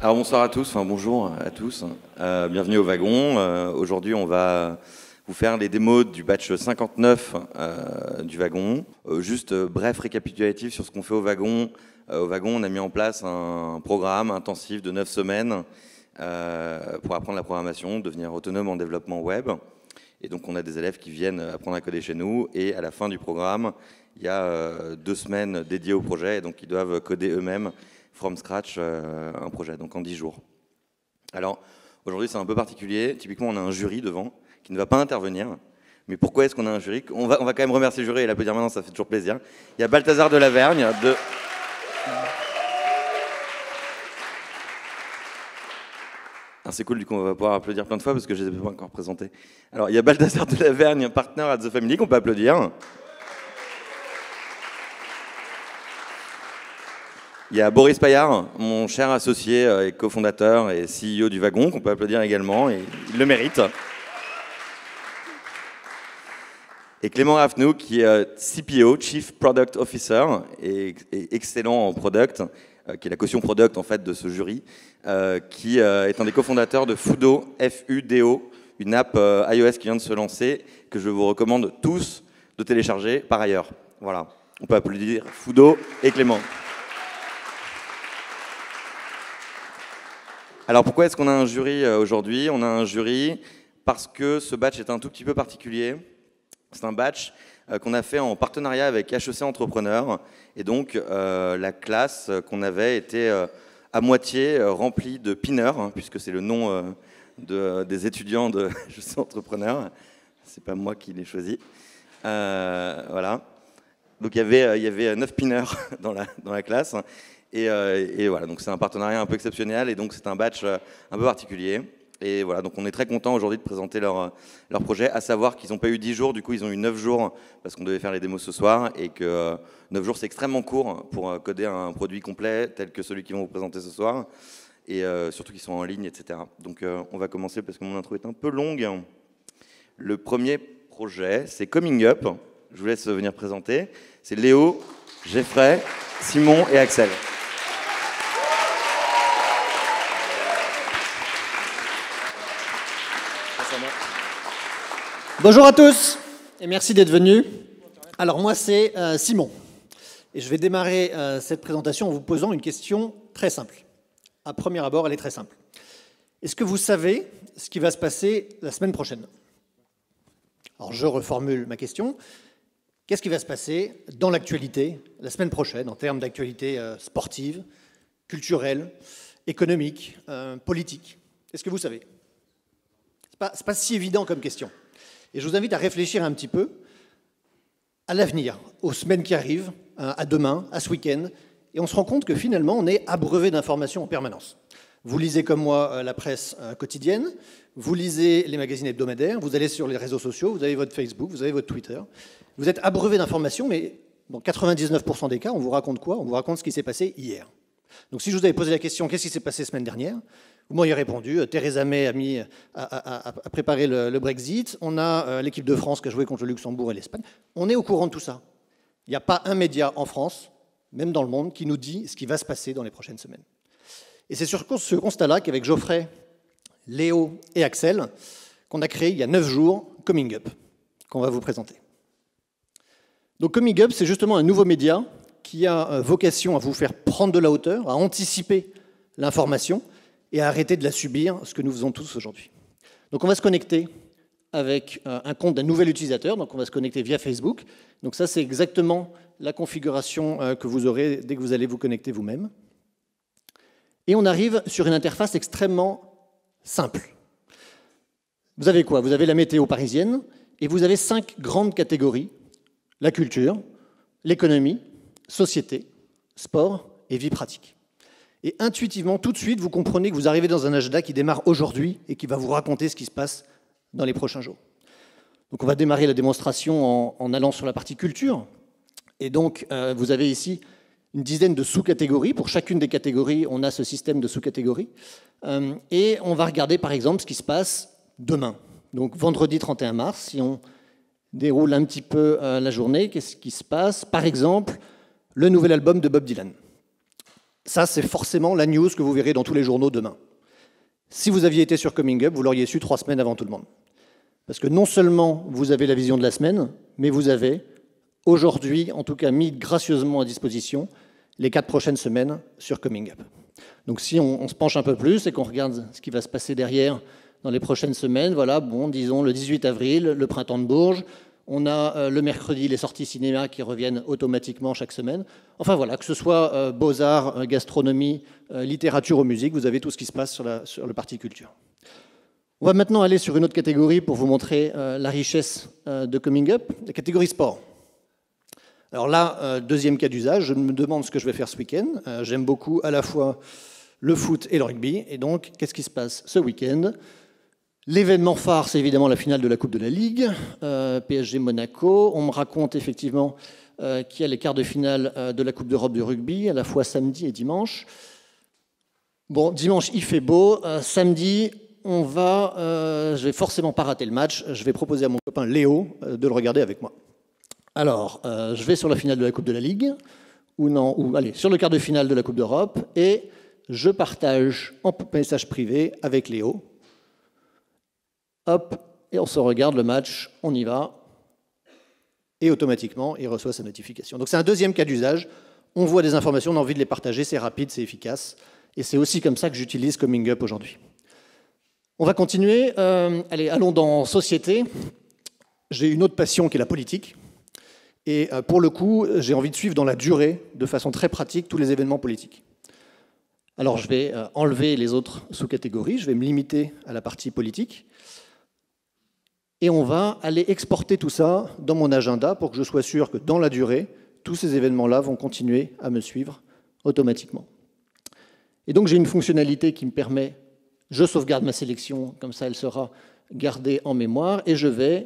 Alors bonsoir à tous, enfin bonjour à tous, bienvenue au wagon. Aujourd'hui on va vous faire les démos du batch 59 du wagon. Juste bref récapitulatif sur ce qu'on fait au wagon. Au wagon on a mis en place un programme intensif de 9 semaines pour apprendre la programmation, devenir autonome en développement web. Et donc on a des élèves qui viennent apprendre à coder chez nous et à la fin du programme il y a 2 semaines dédiées au projet et donc ils doivent coder eux-mêmes from scratch un projet, donc en 10 jours. Alors, aujourd'hui, c'est un peu particulier. Typiquement, on a un jury devant qui ne va pas intervenir. Mais pourquoi est-ce qu'on a un jury ? On va quand même remercier le jury et l'applaudir maintenant, ça fait toujours plaisir. Il y a Balthazar de Lavergne de... C'est cool, du coup, on va pouvoir applaudir plein de fois parce que je ne les ai pas encore présentés. Alors, il y a Balthazar de Lavergne, partner at The Family, qu'on peut applaudir. Il y a Boris Paillard, mon cher associé et cofondateur et CEO du wagon, qu'on peut applaudir également, et il le mérite. Et Clément Raffnoux, qui est CPO, Chief Product Officer, et excellent en product, qui est la caution product en fait de ce jury, qui est un des cofondateurs de Fudo, F-U-D-O, une app iOS qui vient de se lancer, que je vous recommande tous de télécharger par ailleurs. Voilà, on peut applaudir Fudo et Clément. Alors pourquoi est-ce qu'on a un jury aujourd'hui ? On a un jury parce que ce batch est un tout petit peu particulier. C'est un batch qu'on a fait en partenariat avec HEC Entrepreneurs. Et donc la classe qu'on avait était à moitié remplie de pineurs, hein, puisque c'est le nom des étudiants de HEC Entrepreneurs. C'est pas moi qui l'ai choisi. Voilà. Donc il y avait 9 pineurs dans la classe. Et voilà, donc c'est un partenariat un peu exceptionnel et donc c'est un batch un peu particulier. Et voilà, donc on est très content aujourd'hui de présenter leur projet, à savoir qu'ils n'ont pas eu 10 jours, du coup ils ont eu 9 jours parce qu'on devait faire les démos ce soir et que 9 jours c'est extrêmement court pour coder un produit complet tel que celui qu'ils vont vous présenter ce soir et surtout qu'ils sont en ligne, etc. Donc on va commencer parce que mon intro est un peu longue. Le premier projet, c'est Coming Up. Je vous laisse venir présenter. C'est Léo, Geoffrey, Simon et Axel. Bonjour à tous et merci d'être venus. Alors moi c'est Simon et je vais démarrer cette présentation en vous posant une question très simple. À premier abord, elle est très simple. Est-ce que vous savez ce qui va se passer la semaine prochaine ? Alors je reformule ma question. Qu'est-ce qui va se passer dans l'actualité la semaine prochaine en termes d'actualité sportive, culturelle, économique, politique ? Est-ce que vous savez ? C'est pas si évident comme question. Et je vous invite à réfléchir un petit peu à l'avenir, aux semaines qui arrivent, à demain, à ce week-end. Et on se rend compte que finalement, on est abreuvé d'informations en permanence. Vous lisez comme moi la presse quotidienne, vous lisez les magazines hebdomadaires, vous allez sur les réseaux sociaux, vous avez votre Facebook, vous avez votre Twitter. Vous êtes abreuvé d'informations, mais dans 99% des cas, on vous raconte quoi ? On vous raconte ce qui s'est passé hier. Donc si je vous avais posé la question « Qu'est-ce qui s'est passé la semaine dernière ?» Vous m'auriez répondu, Theresa May a préparé le Brexit, on a l'équipe de France qui a joué contre le Luxembourg et l'Espagne. On est au courant de tout ça. Il n'y a pas un média en France, même dans le monde, qui nous dit ce qui va se passer dans les prochaines semaines. Et c'est sur ce constat-là qu'avec Geoffrey, Léo et Axel, qu'on a créé il y a 9 jours Coming Up, qu'on va vous présenter. Donc Coming Up, c'est justement un nouveau média qui a vocation à vous faire prendre de la hauteur, à anticiper l'information et à arrêter de la subir, ce que nous faisons tous aujourd'hui. Donc on va se connecter avec un compte d'un nouvel utilisateur, donc on va se connecter via Facebook. Donc ça, c'est exactement la configuration que vous aurez dès que vous allez vous connecter vous-même. Et on arrive sur une interface extrêmement simple. Vous avez quoi ? Vous avez la météo parisienne et vous avez 5 grandes catégories. La culture, l'économie, société, sport et vie pratique. Et intuitivement, tout de suite, vous comprenez que vous arrivez dans un agenda qui démarre aujourd'hui et qui va vous raconter ce qui se passe dans les prochains jours. Donc on va démarrer la démonstration en allant sur la partie culture. Et donc, vous avez ici une dizaine de sous-catégories. Pour chacune des catégories, on a ce système de sous-catégories. Et on va regarder, par exemple, ce qui se passe demain. Donc vendredi 31 mars, si on déroule un petit peu la journée, qu'est-ce qui se passe ? Par exemple, le nouvel album de Bob Dylan. Ça, c'est forcément la news que vous verrez dans tous les journaux demain. Si vous aviez été sur Coming Up, vous l'auriez su 3 semaines avant tout le monde. Parce que non seulement vous avez la vision de la semaine, mais vous avez aujourd'hui, en tout cas, mis gracieusement à disposition les 4 prochaines semaines sur Coming Up. Donc si on se penche un peu plus et qu'on regarde ce qui va se passer derrière dans les prochaines semaines, voilà, bon, disons le 18 avril, le printemps de Bourges, on a le mercredi les sorties cinéma qui reviennent automatiquement chaque semaine. Enfin voilà, que ce soit beaux-arts, gastronomie, littérature ou musique, vous avez tout ce qui se passe sur le parti culture. On va maintenant aller sur une autre catégorie pour vous montrer la richesse de Coming Up, la catégorie sport. Alors là, deuxième cas d'usage, je me demande ce que je vais faire ce week-end. J'aime beaucoup à la fois le foot et le rugby. Et donc, qu'est-ce qui se passe ce week-end? L'événement phare, c'est évidemment la finale de la Coupe de la Ligue, PSG-Monaco. On me raconte effectivement qu'il y a les quarts de finale de la Coupe d'Europe du rugby, à la fois samedi et dimanche. Bon, dimanche, il fait beau. Samedi, je vais forcément pas rater le match. Je vais proposer à mon copain Léo de le regarder avec moi. Alors, je vais sur la finale de la Coupe de la Ligue, allez, sur le quart de finale de la Coupe d'Europe, et je partage en message privé avec Léo. Hop, et on se regarde le match, on y va, et automatiquement, il reçoit sa notification. Donc c'est un deuxième cas d'usage. On voit des informations, on a envie de les partager, c'est rapide, c'est efficace, et c'est aussi comme ça que j'utilise Coming Up aujourd'hui. On va continuer. Allez, allons dans société. J'ai une autre passion qui est la politique. Et pour le coup, j'ai envie de suivre dans la durée, de façon très pratique, tous les événements politiques. Alors je vais enlever les autres sous-catégories, je vais me limiter à la partie politique. Et on va aller exporter tout ça dans mon agenda pour que je sois sûr que dans la durée, tous ces événements-là vont continuer à me suivre automatiquement. Et donc j'ai une fonctionnalité qui me permet, je sauvegarde ma sélection, comme ça elle sera gardée en mémoire, et je vais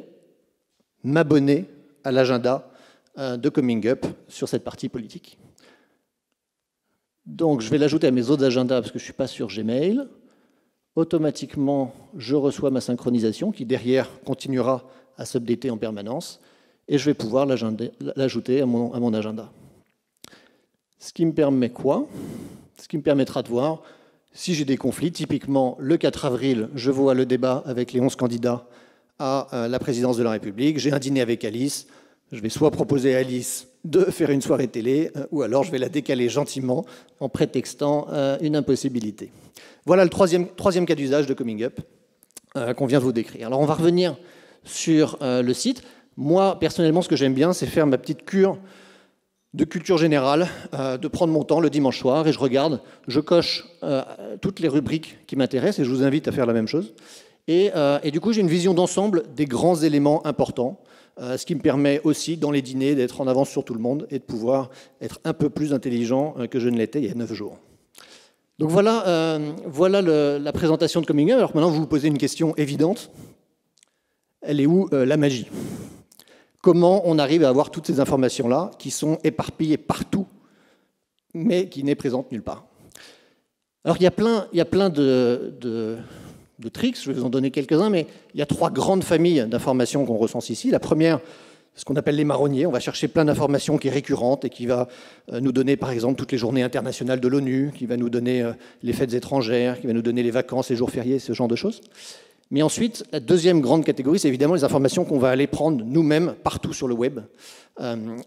m'abonner à l'agenda de Coming Up sur cette partie politique. Donc je vais l'ajouter à mes autres agendas parce que je ne suis pas sur Gmail. Automatiquement, je reçois ma synchronisation qui derrière continuera à s'updater en permanence et je vais pouvoir l'ajouter à mon agenda. Ce qui me permet quoi? Ce qui me permettra de voir si j'ai des conflits. Typiquement, le 4 avril, je vois le débat avec les 11 candidats à la présidence de la République. J'ai un dîner avec Alice. Je vais soit proposer à Alice de faire une soirée télé, ou alors je vais la décaler gentiment en prétextant une impossibilité. Voilà le troisième cas d'usage de Coming Up qu'on vient de vous décrire. Alors on va revenir sur le site. Moi, personnellement, ce que j'aime bien, c'est faire ma petite cure de culture générale, de prendre mon temps le dimanche soir et je regarde, je coche toutes les rubriques qui m'intéressent et je vous invite à faire la même chose. Et du coup, j'ai une vision d'ensemble des grands éléments importants, ce qui me permet aussi, dans les dîners, d'être en avance sur tout le monde et de pouvoir être un peu plus intelligent que je ne l'étais il y a 9 jours. Donc voilà, la présentation de Coming Up. Alors maintenant, vous vous posez une question évidente. Elle est où la magie? Comment on arrive à avoir toutes ces informations-là qui sont éparpillées partout, mais qui n'est présente nulle part? Alors il y a plein de tricks, je vais vous en donner quelques-uns, mais il y a 3 grandes familles d'informations qu'on recense ici. La première, ce qu'on appelle les marronniers. On va chercher plein d'informations qui est récurrente et qui va nous donner, par exemple, toutes les journées internationales de l'ONU, qui va nous donner les fêtes étrangères, qui va nous donner les vacances, les jours fériés, ce genre de choses. Mais ensuite, la deuxième grande catégorie, c'est évidemment les informations qu'on va aller prendre nous-mêmes partout sur le web.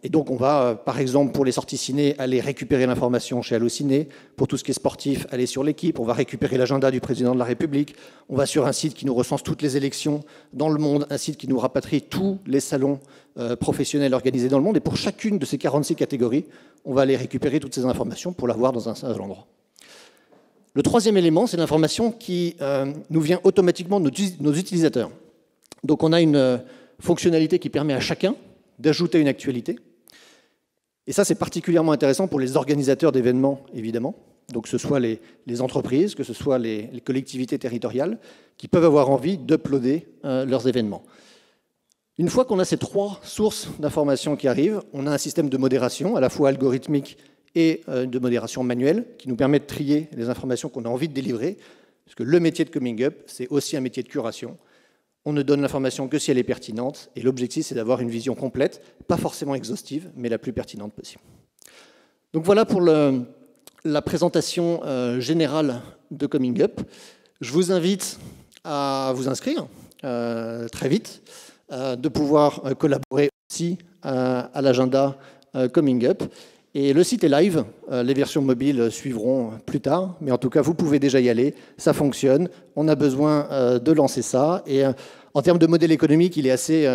Et donc on va, par exemple, pour les sorties ciné, aller récupérer l'information chez Allociné. Pour tout ce qui est sportif, aller sur l'équipe. On va récupérer l'agenda du président de la République. On va sur un site qui nous recense toutes les élections dans le monde, un site qui nous rapatrie tous les salons professionnels organisés dans le monde. Et pour chacune de ces 46 catégories, on va aller récupérer toutes ces informations pour l'avoir dans un seul endroit. Le troisième élément, c'est l'information qui nous vient automatiquement de nos utilisateurs. Donc on a une fonctionnalité qui permet à chacun d'ajouter une actualité. Et ça, c'est particulièrement intéressant pour les organisateurs d'événements, évidemment. Donc que ce soit les entreprises, que ce soit les collectivités territoriales, qui peuvent avoir envie d'uploader leurs événements. Une fois qu'on a ces 3 sources d'informations qui arrivent, on a un système de modération, à la fois algorithmique et de modération manuelle, qui nous permet de trier les informations qu'on a envie de délivrer, parce que le métier de Coming Up, c'est aussi un métier de curation. On ne donne l'information que si elle est pertinente, et l'objectif, c'est d'avoir une vision complète, pas forcément exhaustive, mais la plus pertinente possible. Donc voilà pour la présentation générale de Coming Up. Je vous invite à vous inscrire très vite, de pouvoir collaborer aussi à l'agenda Coming Up. Et le site est live, les versions mobiles suivront plus tard, mais en tout cas, vous pouvez déjà y aller, ça fonctionne, on a besoin de lancer ça. Et en termes de modèle économique, il est assez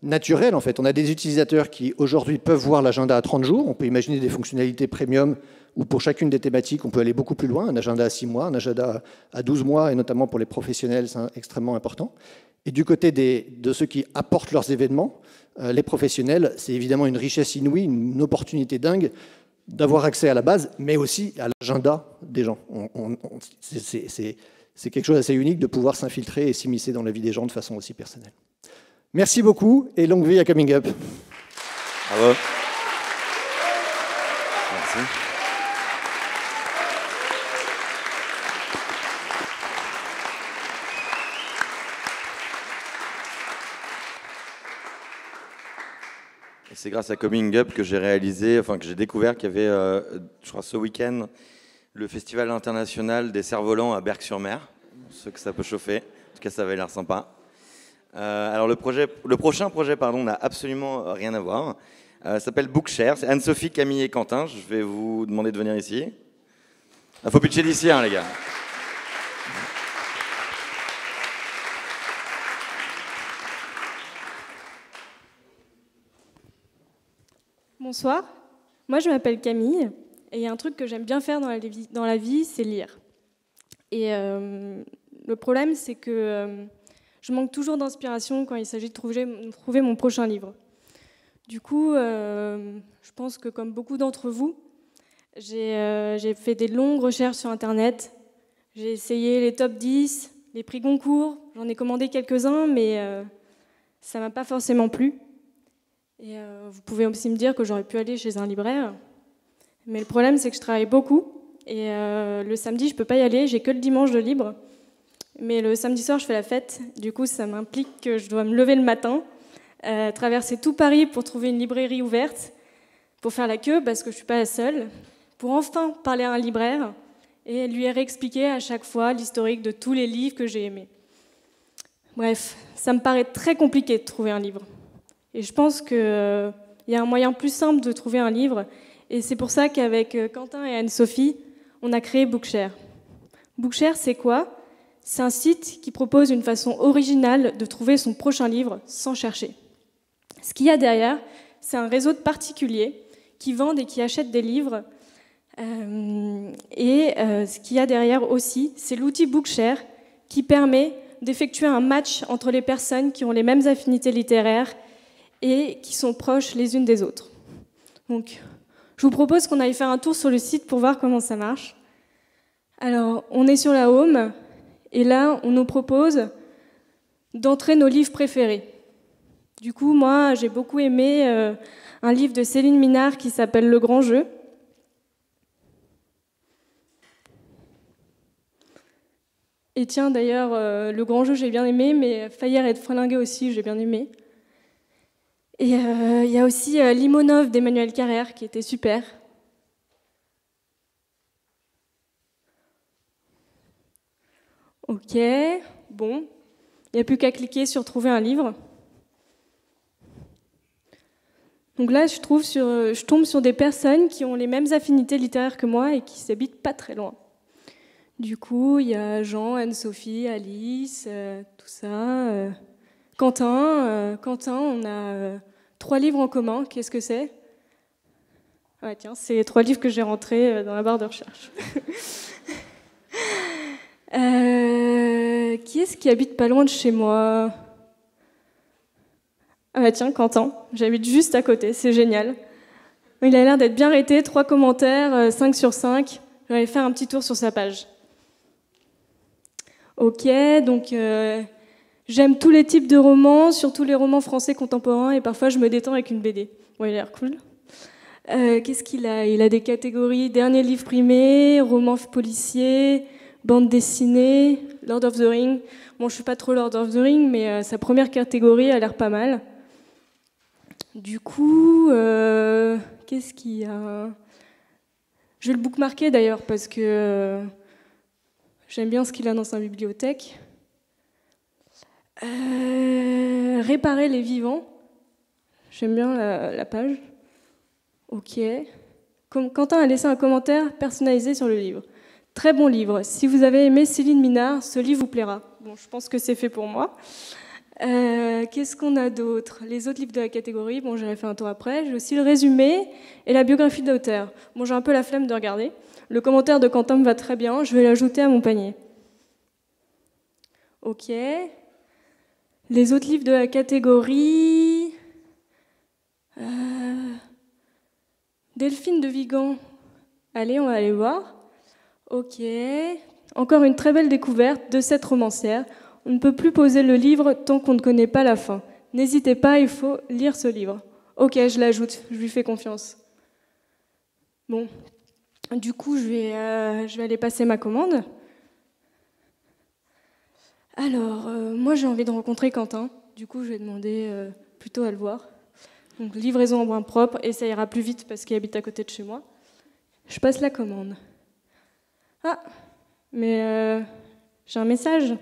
naturel, en fait. On a des utilisateurs qui, aujourd'hui, peuvent voir l'agenda à 30 jours, on peut imaginer des fonctionnalités premium, où pour chacune des thématiques, on peut aller beaucoup plus loin, un agenda à 6 mois, un agenda à 12 mois, et notamment pour les professionnels, c'est extrêmement important. Et du côté de ceux qui apportent leurs événements, les professionnels, c'est évidemment une richesse inouïe, une opportunité dingue d'avoir accès à la base, mais aussi à l'agenda des gens. C'est quelque chose d'assez unique de pouvoir s'infiltrer et s'immiscer dans la vie des gens de façon aussi personnelle. Merci beaucoup et longue vie à Coming Up. Bravo. Merci. C'est grâce à Coming Up que j'ai réalisé, enfin que j'ai découvert qu'il y avait, je crois ce week-end, le festival international des cerfs-volants à Berck-sur-Mer. Pour ceux que ça peut chauffer, en tout cas ça avait l'air sympa. Alors le prochain projet, n'a absolument rien à voir. Ça s'appelle Bookshare. C'est Anne-Sophie, Camille et Quentin. Je vais vous demander de venir ici. Il faut pitcher d'ici, hein, les gars. Bonsoir, moi je m'appelle Camille et il y a un truc que j'aime bien faire dans la vie, c'est lire. Et le problème, c'est que je manque toujours d'inspiration quand il s'agit de trouver mon prochain livre. Du coup, je pense que comme beaucoup d'entre vous, j'ai fait des longues recherches sur Internet. J'ai essayé les top 10, les prix Goncourt, j'en ai commandé quelques-uns, mais ça ne m'a pas forcément plu. Et vous pouvez aussi me dire que j'aurais pu aller chez un libraire. Mais le problème, c'est que je travaille beaucoup. Et le samedi, je ne peux pas y aller. J'ai que le dimanche de libre. Mais le samedi soir, je fais la fête. Du coup, ça m'implique que je dois me lever le matin, traverser tout Paris pour trouver une librairie ouverte, pour faire la queue, parce que je ne suis pas la seule, pour enfin parler à un libraire et lui réexpliquer à chaque fois l'historique de tous les livres que j'ai aimés. Bref, ça me paraît très compliqué de trouver un livre. Et je pense qu'il y a un moyen plus simple de trouver un livre. Et c'est pour ça qu'avec Quentin et Anne-Sophie, on a créé Bookshare. Bookshare, c'est quoi ? C'est un site qui propose une façon originale de trouver son prochain livre sans chercher. Ce qu'il y a derrière, c'est un réseau de particuliers qui vendent et qui achètent des livres. Ce qu'il y a derrière aussi, c'est l'outil Bookshare qui permet d'effectuer un match entre les personnes qui ont les mêmes affinités littéraires et qui sont proches les unes des autres. Donc, je vous propose qu'on aille faire un tour sur le site pour voir comment ça marche. Alors, on est sur la home, et là, on nous propose d'entrer nos livres préférés. Du coup, moi, j'ai beaucoup aimé un livre de Céline Minard qui s'appelle Le Grand Jeu. Et tiens, d'ailleurs, Le Grand Jeu, j'ai bien aimé, mais Faillir être flingué aussi, j'ai bien aimé. Et il y a aussi Limonov d'Emmanuel Carrère qui était super. Ok, bon, il n'y a plus qu'à cliquer sur trouver un livre. Donc là, je tombe sur des personnes qui ont les mêmes affinités littéraires que moi et qui s'habitent pas très loin. Du coup, il y a Jean, Anne-Sophie, Alice, tout ça. Quentin, on a 3 livres en commun. Qu'est-ce que c'est ? Ouais, tiens, c'est les 3 livres que j'ai rentrés dans la barre de recherche. Qui est-ce qui habite pas loin de chez moi ? Ah bah tiens, Quentin, j'habite juste à côté, c'est génial. Il a l'air d'être bien raté, 3 commentaires, 5 sur 5. Je vais aller faire un petit tour sur sa page. Ok, donc... j'aime tous les types de romans, surtout les romans français contemporains, et parfois je me détends avec une BD. Bon, il a l'air cool. Qu'est-ce qu'il a ? Il a des catégories dernier livre primé, roman policier, bande dessinée, Lord of the Rings. Bon, je suis pas trop Lord of the Rings, mais sa première catégorie a l'air pas mal. Du coup, qu'est-ce qu'il y a ? Je vais le bookmarker d'ailleurs parce que j'aime bien ce qu'il a dans sa bibliothèque. Réparer les vivants. J'aime bien la page. Ok. Quentin a laissé un commentaire personnalisé sur le livre. Très bon livre. Si vous avez aimé Céline Minard, ce livre vous plaira. Bon, je pense que c'est fait pour moi. Qu'est-ce qu'on a d'autre? Les autres livres de la catégorie, bon, j'avais fait un tour après. J'ai aussi le résumé et la biographie de l'auteur. Bon, j'ai un peu la flemme de regarder. Le commentaire de Quentin me va très bien. Je vais l'ajouter à mon panier. Ok. Les autres livres de la catégorie... Delphine de Vigan. Allez, on va aller voir. Ok. Encore une très belle découverte de cette romancière. On ne peut plus poser le livre tant qu'on ne connaît pas la fin. N'hésitez pas, il faut lire ce livre. Ok, je l'ajoute, je lui fais confiance. Bon, du coup, je vais aller passer ma commande. Alors, moi, j'ai envie de rencontrer Quentin. Du coup, je vais demander plutôt à le voir. Donc, livraison en brin propre, et ça ira plus vite parce qu'il habite à côté de chez moi. Je passe la commande. Ah, mais j'ai un message.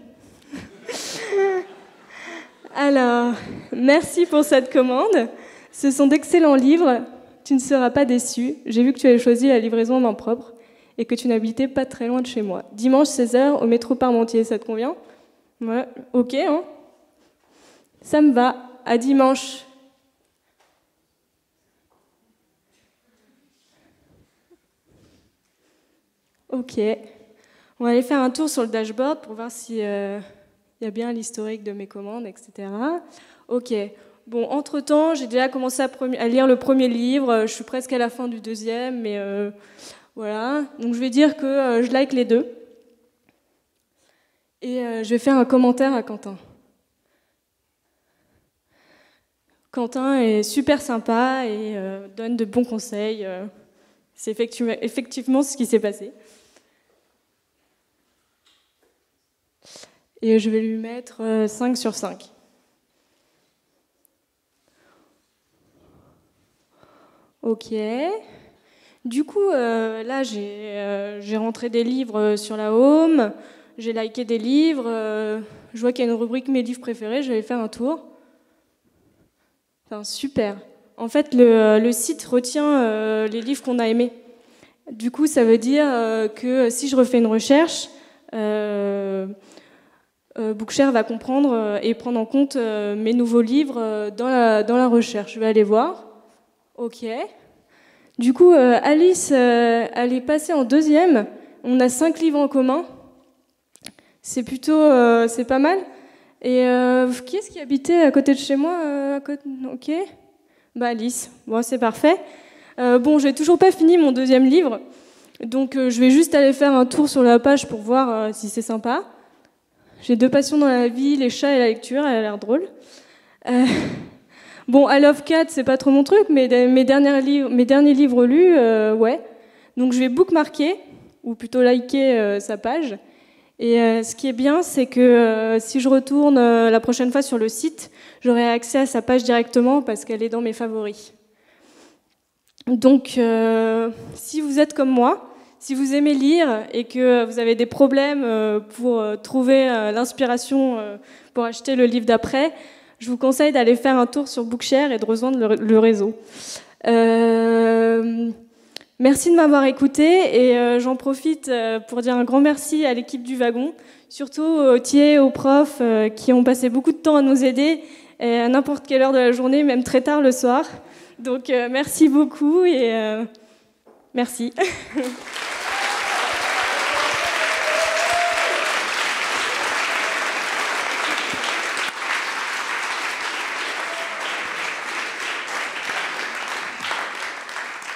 Alors, merci pour cette commande. Ce sont d'excellents livres. Tu ne seras pas déçu. J'ai vu que tu avais choisi la livraison en main propre et que tu n'habitais pas très loin de chez moi. Dimanche 16h au métro Parmentier, ça te convient? Ouais, ok, hein? Ça me va. À dimanche. Ok. On va aller faire un tour sur le dashboard pour voir si... il y a bien l'historique de mes commandes, etc. Ok. Bon, entre-temps, j'ai déjà commencé à lire le premier livre. Je suis presque à la fin du deuxième, mais voilà. Donc, je vais dire que je like les deux. Et je vais faire un commentaire à Quentin. Quentin est super sympa et donne de bons conseils. C'est effectivement ce qui s'est passé. Et je vais lui mettre 5 sur 5. Ok. Du coup, là, j'ai rentré des livres sur la home, j'ai liké des livres, je vois qu'il y a une rubrique mes livres préférés, je vais faire un tour. Enfin, super. En fait, le site retient les livres qu'on a aimés. Du coup, ça veut dire que si je refais une recherche, Bookshare va comprendre et prendre en compte mes nouveaux livres dans la recherche. Je vais aller voir. Ok. Du coup, Alice, elle est passée en deuxième. On a 5 livres en commun. C'est plutôt, c'est pas mal. Et qui est-ce qui habitait à côté de chez moi Ok. Bah Alice. Bon, c'est parfait. Bon, j'ai toujours pas fini mon deuxième livre, donc je vais juste aller faire un tour sur la page pour voir si c'est sympa. J'ai 2 passions dans la vie, les chats et la lecture, elle a l'air drôle. Bon, I Love Cat, c'est pas trop mon truc, mais mes derniers livres lus, ouais. Donc je vais bookmarker, ou plutôt liker sa page. Et ce qui est bien, c'est que si je retourne la prochaine fois sur le site, j'aurai accès à sa page directement parce qu'elle est dans mes favoris. Donc, si vous êtes comme moi, si vous aimez lire et que vous avez des problèmes pour trouver l'inspiration pour acheter le livre d'après, je vous conseille d'aller faire un tour sur Bookshare et de rejoindre le réseau. Merci de m'avoir écouté et j'en profite pour dire un grand merci à l'équipe du wagon, surtout aux TIE, aux profs qui ont passé beaucoup de temps à nous aider et à n'importe quelle heure de la journée, même très tard le soir. Donc merci beaucoup et merci.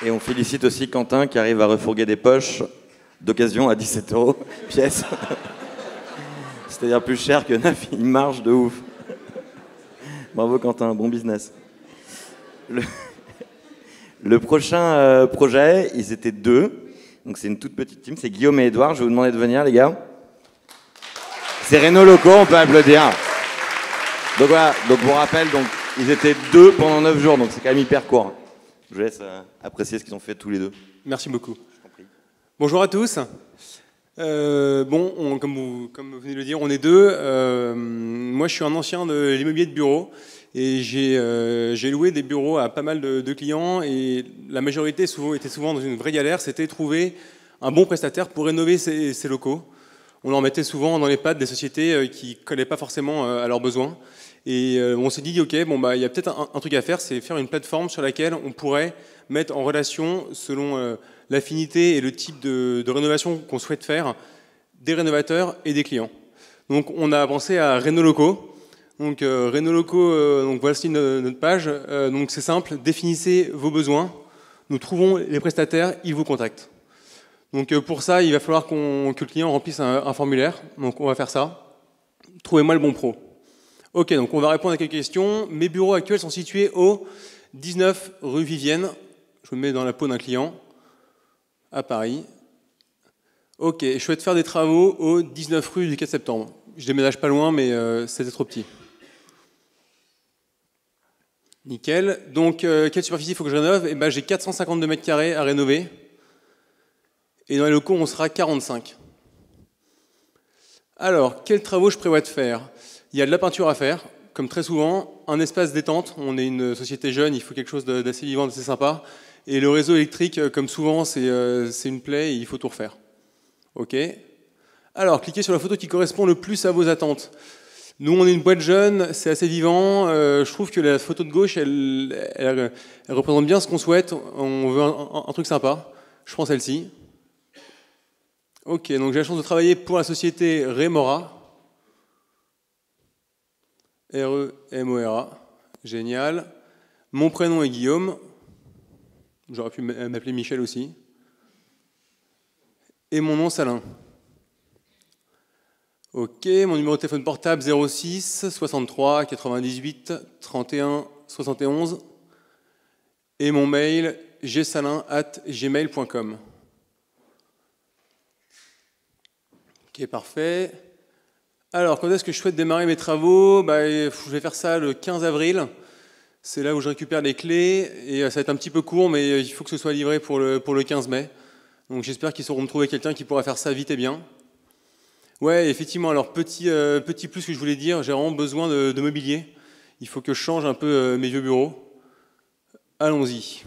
Et on félicite aussi Quentin qui arrive à refourguer des poches d'occasion à 17 € pièce. C'est-à-dire plus cher que neuf, il marche de ouf. Bravo Quentin, bon business. Le prochain projet, ils étaient 2, donc c'est une toute petite team, c'est Guillaume et Edouard, je vais vous demander de venir les gars. C'est Renault Locaux, on peut applaudir. Donc voilà, donc pour rappel, donc, ils étaient 2 pendant 9 jours, donc c'est quand même hyper court. Je vous laisse apprécier ce qu'ils ont fait tous les 2. Merci beaucoup. Je t'en prie. Bonjour à tous. Comme vous venez de le dire, on est deux. Moi, je suis un ancien de l'immobilier de bureau et j'ai loué des bureaux à pas mal de clients et la majorité était souvent dans une vraie galère, c'était trouver un bon prestataire pour rénover ces locaux. On leur mettait souvent dans les pattes des sociétés qui ne collaient pas forcément à leurs besoins. Et on s'est dit, ok, il y a peut-être un truc à faire, c'est faire une plateforme sur laquelle on pourrait mettre en relation, selon l'affinité et le type de rénovation qu'on souhaite faire, des rénovateurs et des clients. Donc on a pensé à Rénoloco. Donc Rénoloco, donc voici notre page. Donc c'est simple, définissez vos besoins. Nous trouvons les prestataires, ils vous contactent. Donc pour ça, il va falloir que le client remplisse un formulaire. Donc on va faire ça. Trouvez-moi le bon pro. Ok, donc on va répondre à quelques questions. Mes bureaux actuels sont situés au 19 rue Vivienne. Je me mets dans la peau d'un client à Paris. Ok, je souhaite faire des travaux au 19 rue du 4 septembre. Je déménage pas loin, mais c'était trop petit. Nickel. Donc, quelle superficie il faut que je rénove? J'ai 452 mètres carrés à rénover. Et dans les locaux, on sera 45. Alors, quels travaux je prévois de faire? Il y a de la peinture à faire, comme très souvent, un espace détente. On est une société jeune, il faut quelque chose d'assez vivant, d'assez sympa. Et le réseau électrique, comme souvent, c'est une plaie et il faut tout refaire. Ok. Alors, cliquez sur la photo qui correspond le plus à vos attentes. Nous, on est une boîte jeune, c'est assez vivant. Je trouve que la photo de gauche, elle représente bien ce qu'on souhaite. On veut un truc sympa. Je prends celle-ci. Ok, donc j'ai la chance de travailler pour la société Remora. R-E-M-O-R-A. Génial. Mon prénom est Guillaume. J'aurais pu m'appeler Michel aussi. Et mon nom, Salin. Ok, mon numéro de téléphone portable 06 63 98 31 71. Et mon mail gsalin@gmail.com. Ok, parfait. Alors, quand est-ce que je souhaite démarrer mes travaux? Je vais faire ça le 15 avril. C'est là où je récupère les clés. Et ça va être un petit peu court, mais il faut que ce soit livré pour le 15 mai. Donc j'espère qu'ils sauront me trouver quelqu'un qui pourra faire ça vite et bien. Ouais, effectivement, alors petit plus que je voulais dire, j'ai vraiment besoin de mobilier. Il faut que je change un peu mes vieux bureaux. Allons-y.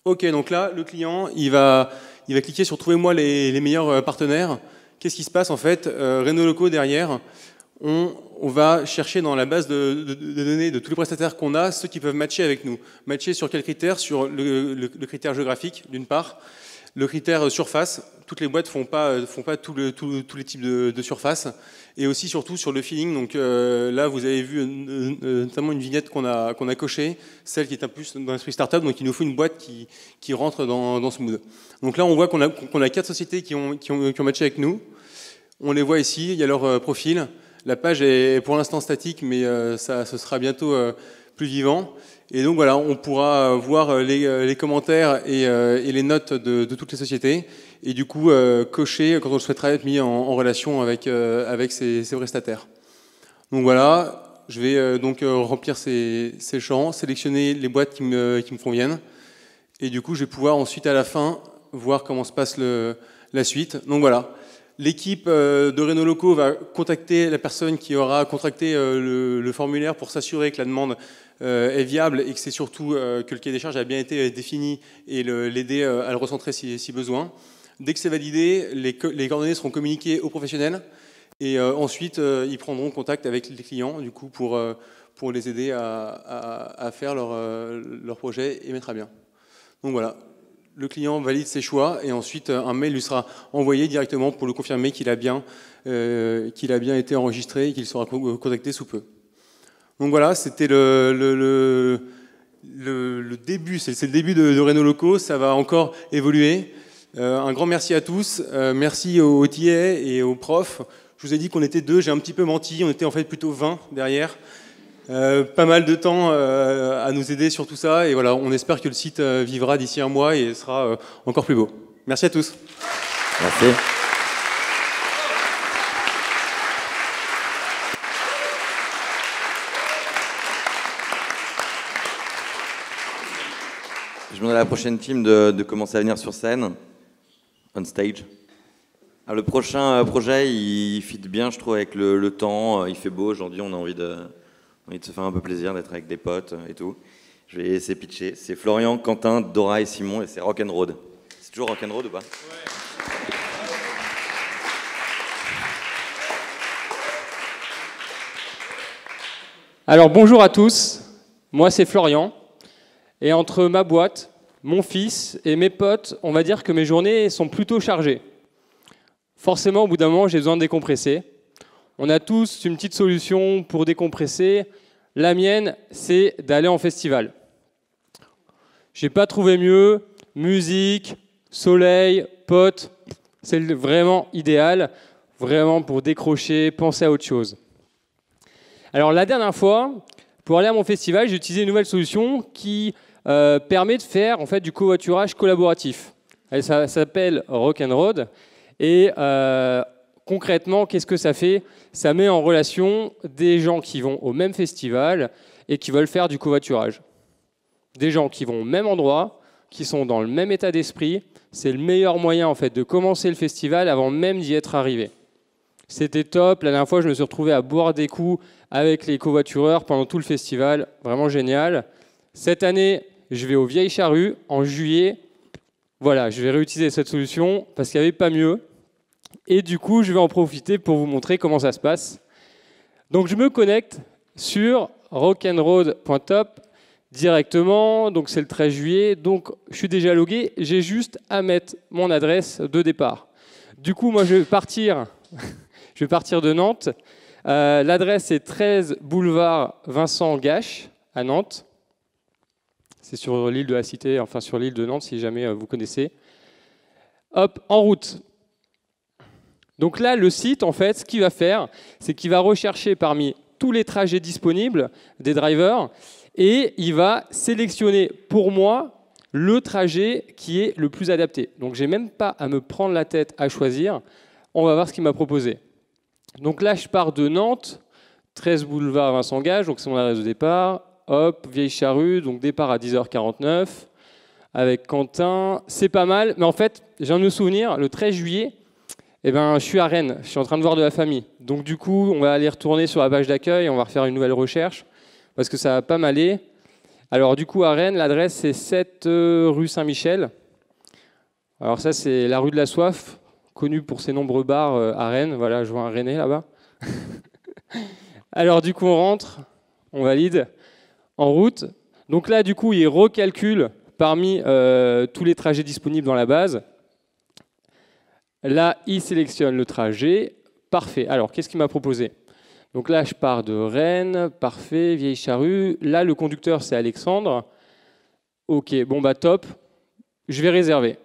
Ok, donc là, le client, il va cliquer sur « Trouvez-moi les meilleurs partenaires ». Qu'est-ce qui se passe en fait? Rénoloco derrière, on va chercher dans la base de données de tous les prestataires qu'on a, ceux qui peuvent matcher avec nous. Matcher sur quels critères? Sur le critère géographique, d'une part. Le critère surface, toutes les boîtes font pas tous les types de surface. Et aussi surtout sur le feeling. Donc là, vous avez vu notamment une vignette qu'on a cochée, celle qui est un peu dans l'esprit startup, donc il nous faut une boîte qui rentre dans ce mood. Donc là, on voit qu'on a 4 sociétés qui ont matché avec nous. On les voit ici, il y a leur profil. La page est pour l'instant statique, mais ce sera bientôt plus vivant. Et donc voilà, on pourra voir les commentaires et les notes de toutes les sociétés. Et du coup, cocher quand on souhaiterait être mis en relation avec ces prestataires. Donc voilà, je vais donc remplir ces champs, sélectionner les boîtes qui me conviennent. Et du coup, je vais pouvoir ensuite à la fin voir comment se passe la suite. Donc voilà. L'équipe de Rénoloco va contacter la personne qui aura contracté le formulaire pour s'assurer que la demande est viable et que c'est surtout que le cahier des charges a bien été défini et l'aider à le recentrer si besoin. Dès que c'est validé, les coordonnées seront communiquées aux professionnels et ensuite ils prendront contact avec les clients du coup pour les aider à faire leur projet et mettre à bien. Donc voilà. Le client valide ses choix et ensuite un mail lui sera envoyé directement pour le confirmer qu'il a bien été enregistré et qu'il sera contacté sous peu. Donc voilà, c'était le début, c'est le début de Rénoloco, ça va encore évoluer. Un grand merci à tous, merci aux TA et aux profs. Je vous ai dit qu'on était 2, j'ai un petit peu menti, on était en fait plutôt 20 derrière. Pas mal de temps à nous aider sur tout ça et voilà, on espère que le site vivra d'ici un mois et sera encore plus beau. Merci à tous. Merci. Je demande à la prochaine team de commencer à venir sur scène. on stage. Alors, le prochain projet, il fit bien, je trouve, avec le temps. Il fait beau aujourd'hui, on a envie de se faire un peu plaisir, d'être avec des potes et tout. Je vais essayer de pitcher. C'est Florian, Quentin, Dora et Simon, et c'est Rock'n'Road. C'est toujours Rock'n'Road ou pas? Ouais. Alors bonjour à tous, moi c'est Florian, et entre ma boîte, mon fils et mes potes, on va dire que mes journées sont plutôt chargées. Forcément, au bout d'un moment, j'ai besoin de décompresser. On a tous une petite solution pour décompresser. La mienne, c'est d'aller en festival. J'ai pas trouvé mieux. Musique, soleil, potes, c'est vraiment idéal, vraiment pour décrocher, penser à autre chose. Alors la dernière fois, pour aller à mon festival, j'ai utilisé une nouvelle solution qui permet de faire en fait du covoiturage collaboratif. Ça s'appelle Rock'n'Road. Et concrètement, qu'est-ce que ça fait? Ça met en relation des gens qui vont au même festival et qui veulent faire du covoiturage. Des gens qui vont au même endroit, qui sont dans le même état d'esprit. C'est le meilleur moyen en fait, de commencer le festival avant même d'y être arrivé. C'était top. La dernière fois, je me suis retrouvé à boire des coups avec les covoitureurs pendant tout le festival. Vraiment génial. Cette année, je vais aux Vieilles Charrues en juillet. Voilà, je vais réutiliser cette solution parce qu'il n'y avait pas mieux. Et du coup, je vais en profiter pour vous montrer comment ça se passe. Donc, je me connecte sur rock'n'road.top directement. Donc, c'est le 13 juillet. Donc, je suis déjà logué. J'ai juste à mettre mon adresse de départ. Du coup, moi, je vais partir de Nantes. L'adresse est 13 boulevard Vincent Gache à Nantes. C'est sur l'île de la Cité, enfin sur l'île de Nantes, si jamais vous connaissez. Hop, en route. Donc là, le site, en fait, ce qu'il va faire, c'est qu'il va rechercher parmi tous les trajets disponibles des drivers et il va sélectionner pour moi le trajet qui est le plus adapté. Donc, je n'ai même pas à me prendre la tête à choisir. On va voir ce qu'il m'a proposé. Donc là, je pars de Nantes, 13 boulevard Vincent Gage, donc c'est mon adresse de départ. Hop, Vieille Charrue, donc départ à 10h49 avec Quentin. C'est pas mal, mais en fait, je viens de me souvenir, le 13 juillet, eh ben, je suis à Rennes, je suis en train de voir de la famille. Donc du coup, on va aller retourner sur la page d'accueil, on va refaire une nouvelle recherche, parce que ça va pas m'aller. Alors du coup, à Rennes, l'adresse c'est 7 rue Saint-Michel. Alors ça, c'est la rue de la Soif, connue pour ses nombreux bars à Rennes. Voilà, je vois un Rennais là-bas. Alors du coup, on rentre, on valide, en route. Donc là, du coup, il recalcule parmi tous les trajets disponibles dans la base. Là, il sélectionne le trajet. Parfait. Alors, qu'est-ce qu'il m'a proposé? Donc là, je pars de Rennes. Parfait. Vieille Charrue. Là, le conducteur, c'est Alexandre. OK. Bon, bah top. Je vais réserver.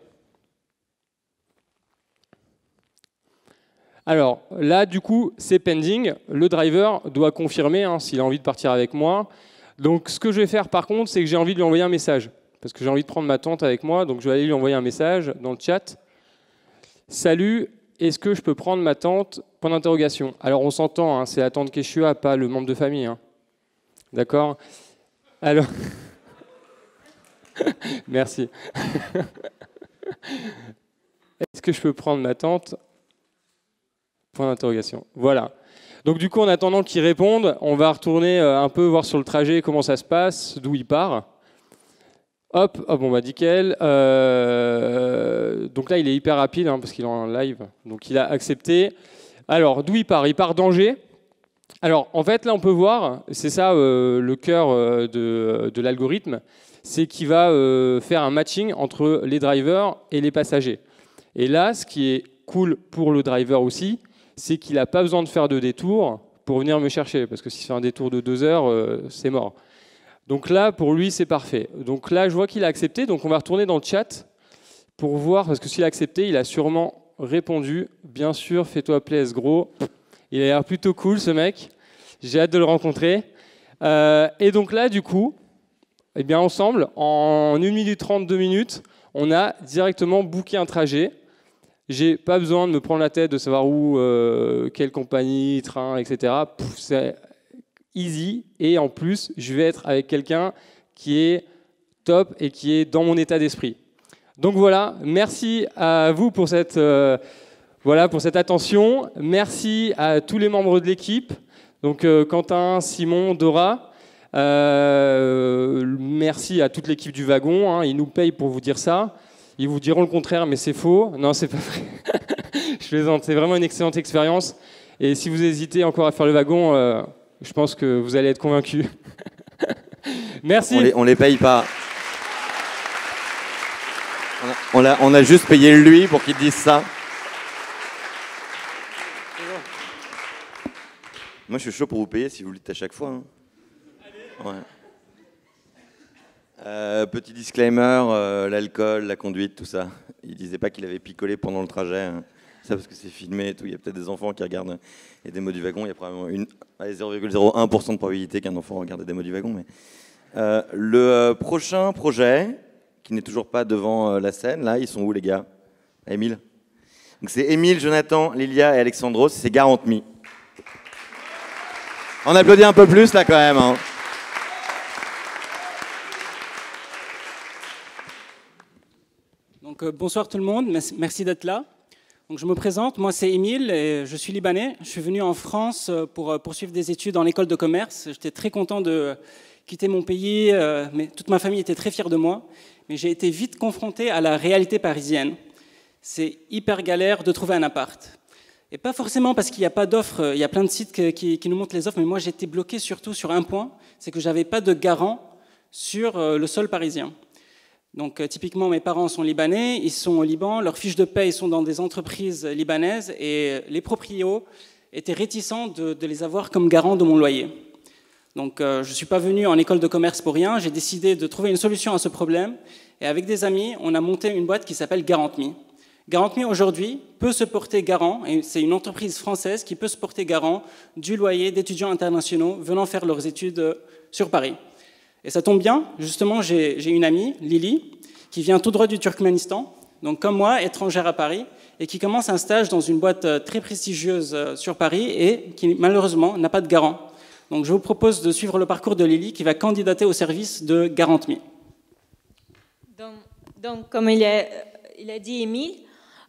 Alors, là, du coup, c'est pending. Le driver doit confirmer s'il a envie de partir avec moi. Donc, ce que je vais faire, par contre, c'est que j'ai envie de lui envoyer un message. Parce que j'ai envie de prendre ma tante avec moi. Donc, je vais aller lui envoyer un message dans le chat. Salut, est-ce que je peux prendre ma tante? Point d'interrogation. Alors, on s'entend, c'est la tante Keshua, pas le membre de famille. D'accord? Alors, merci. Est-ce que je peux prendre ma tante? Point d'interrogation. Voilà. Donc, du coup, en attendant qu'il réponde, on va retourner un peu voir sur le trajet comment ça se passe, d'où il part. Hop, bon bah nickel. Donc là, il est hyper rapide parce qu'il est en live. Donc il a accepté. Alors, d'où il part? Il part d'Angers. Alors, en fait, là, on peut voir, c'est ça le cœur de l'algorithme, c'est qu'il va faire un matching entre les drivers et les passagers. Et là, ce qui est cool pour le driver aussi, c'est qu'il n'a pas besoin de faire de détour pour venir me chercher. Parce que s'il fait un détour de 2 heures, c'est mort. Donc là, pour lui, c'est parfait. Donc là, je vois qu'il a accepté. Donc on va retourner dans le chat pour voir, parce que s'il a accepté, il a sûrement répondu. Bien sûr, fais-toi plaisir, gros. Il a l'air plutôt cool, ce mec. J'ai hâte de le rencontrer. Et donc là, du coup, eh bien, ensemble, en 1 minute 30, 2 minutes, on a directement booké un trajet. J'ai pas besoin de me prendre la tête de savoir où, quelle compagnie, train, etc. C'est easy, et en plus, je vais être avec quelqu'un qui est top et qui est dans mon état d'esprit. Donc voilà, merci à vous pour cette, pour cette attention. Merci à tous les membres de l'équipe, donc Quentin, Simon, Dora. Merci à toute l'équipe du wagon, hein, ils nous payent pour vous dire ça. Ils vous diront le contraire, mais c'est faux. Non, c'est pas vrai. Je plaisante, c'est vraiment une excellente expérience. Et si vous hésitez encore à faire le wagon, je pense que vous allez être convaincus. Merci. On les paye pas. On a juste payé lui pour qu'il dise ça. Moi, je suis chaud pour vous payer si vous le dites à chaque fois. Hein. Ouais. Petit disclaimer, l'alcool, la conduite, tout ça. Il disait pas qu'il avait picolé pendant le trajet. Hein. Ça parce que c'est filmé et tout. Il y a peut-être des enfants qui regardent les démos du wagon. Il y a probablement 0,01% de probabilité qu'un enfant regarde les démos du wagon. Mais le prochain projet, qui n'est toujours pas devant la scène, là, ils sont où les gars? Émile. Donc c'est Émile, Jonathan, Lilia et Alexandros. C'est Garant Me. On applaudit un peu plus là quand même. Hein. Donc, bonsoir tout le monde, merci d'être là. Donc, je me présente, moi c'est Émile et je suis libanais. Je suis venu en France pour poursuivre des études en école de commerce. J'étais très content de quitter mon pays, mais toute ma famille était très fière de moi. Mais j'ai été vite confronté à la réalité parisienne. C'est hyper galère de trouver un appart. Et pas forcément parce qu'il n'y a pas d'offres, il y a plein de sites qui nous montrent les offres, mais moi j'étais bloqué surtout sur un point, c'est que je n'avais pas de garant sur le sol parisien. Donc typiquement mes parents sont libanais, ils sont au Liban, leurs fiches de paye sont dans des entreprises libanaises et les proprios étaient réticents de les avoir comme garants de mon loyer. Donc je ne suis pas venu en école de commerce pour rien, j'ai décidé de trouver une solution à ce problème et avec des amis, on a monté une boîte qui s'appelle Garant Me. Garant Me aujourd'hui peut se porter garant, et c'est une entreprise française qui peut se porter garant du loyer d'étudiants internationaux venant faire leurs études sur Paris. Et ça tombe bien, justement, j'ai une amie, Lily, qui vient tout droit du Turkménistan, donc comme moi, étrangère à Paris, et qui commence un stage dans une boîte très prestigieuse sur Paris et qui, malheureusement, n'a pas de garant. Donc je vous propose de suivre le parcours de Lily, qui va candidater au service de Garant Me. Donc comme il a dit Émile,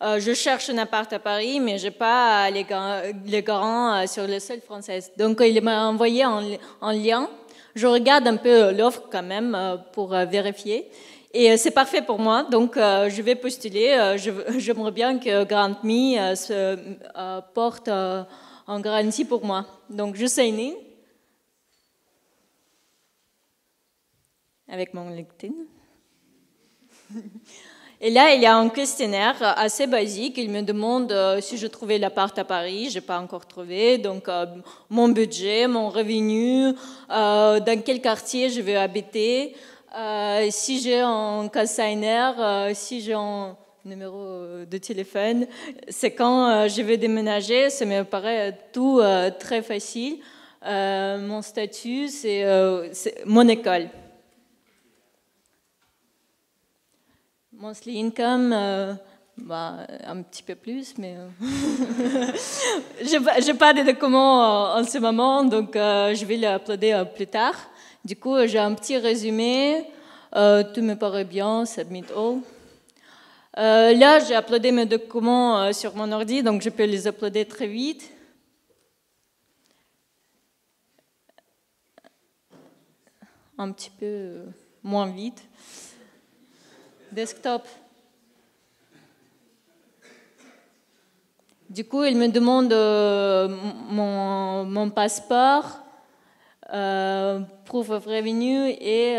je cherche un appart à Paris, mais je n'ai pas les garants sur le sol français. Donc il m'a envoyé un lien. Je regarde un peu l'offre quand même pour vérifier. Et c'est parfait pour moi, donc je vais postuler. J'aimerais bien que Garant Me se porte en garantie pour moi. Donc je sign in avec mon LinkedIn. Et là, il y a un questionnaire assez basique. Il me demande si je trouvais l'appart à Paris. Je n'ai pas encore trouvé. Donc, mon budget, mon revenu, dans quel quartier je vais habiter, si j'ai un consigneur, si j'ai un numéro de téléphone, c'est quand je vais déménager. Ça me paraît tout très facile. Mon statut, c'est mon école. Monthly income, un petit peu plus, mais je n'ai pas de documents en ce moment, donc je vais l'uploader plus tard. Du coup, j'ai un petit résumé, tout me paraît bien, submit all. Là, j'ai uploadé mes documents sur mon ordi, donc je peux les uploader très vite. Un petit peu moins vite. Desktop. Du coup, il me demande mon passeport, proof of revenue et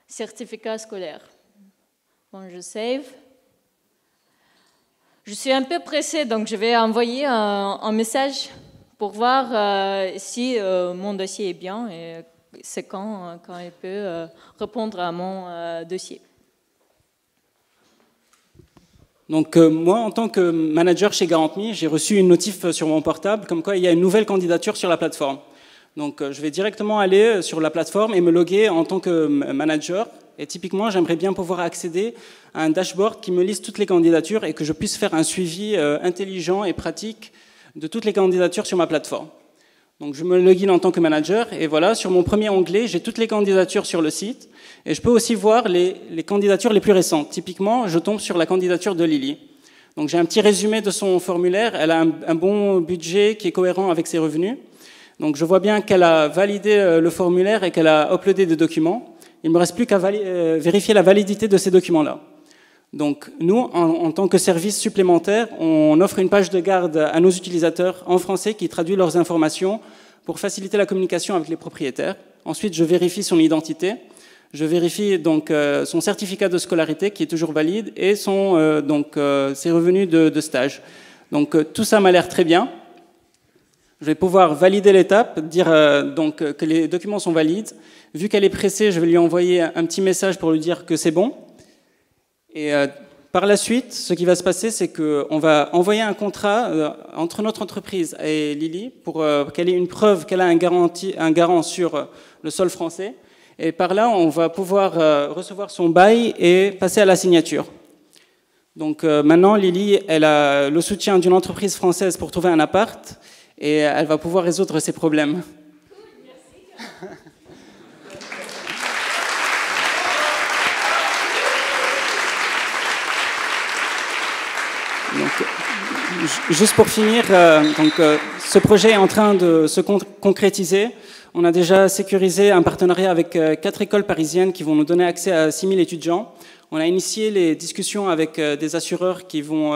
certificat scolaire. Bon, je save. Je suis un peu pressée, donc je vais envoyer un message pour voir si mon dossier est bien et c'est quand il peut répondre à mon dossier. Donc moi, en tant que manager chez Garant Me, j'ai reçu une notif sur mon portable comme quoi il y a une nouvelle candidature sur la plateforme. Donc je vais directement aller sur la plateforme et me loguer en tant que manager. Et typiquement, j'aimerais bien pouvoir accéder à un dashboard qui me liste toutes les candidatures et que je puisse faire un suivi intelligent et pratique de toutes les candidatures sur ma plateforme. Donc je me login en tant que manager et voilà, sur mon premier onglet, j'ai toutes les candidatures sur le site et je peux aussi voir les candidatures les plus récentes. Typiquement, je tombe sur la candidature de Lily. Donc j'ai un petit résumé de son formulaire. Elle a un bon budget qui est cohérent avec ses revenus. Donc je vois bien qu'elle a validé le formulaire et qu'elle a uploadé des documents. Il ne me reste plus qu'à vérifier la validité de ces documents-là. Donc nous, en tant que service supplémentaire, on offre une page de garde à nos utilisateurs en français qui traduit leurs informations pour faciliter la communication avec les propriétaires. Ensuite, je vérifie son identité. Je vérifie donc son certificat de scolarité qui est toujours valide et ses revenus de stage. Donc tout ça m'a l'air très bien. Je vais pouvoir valider l'étape, dire que les documents sont valides. Vu qu'elle est pressée, je vais lui envoyer un petit message pour lui dire que c'est bon. Et par la suite, ce qui va se passer, c'est qu'on va envoyer un contrat entre notre entreprise et Lily pour qu'elle ait une preuve qu'elle a un garant sur le sol français. Et par là, on va pouvoir recevoir son bail et passer à la signature. Donc maintenant, Lily, elle a le soutien d'une entreprise française pour trouver un appart et elle va pouvoir résoudre ses problèmes. Merci. Donc, juste pour finir, ce projet est en train de se concrétiser. On a déjà sécurisé un partenariat avec 4 écoles parisiennes qui vont nous donner accès à 6 000 étudiants. On a initié les discussions avec des assureurs qui vont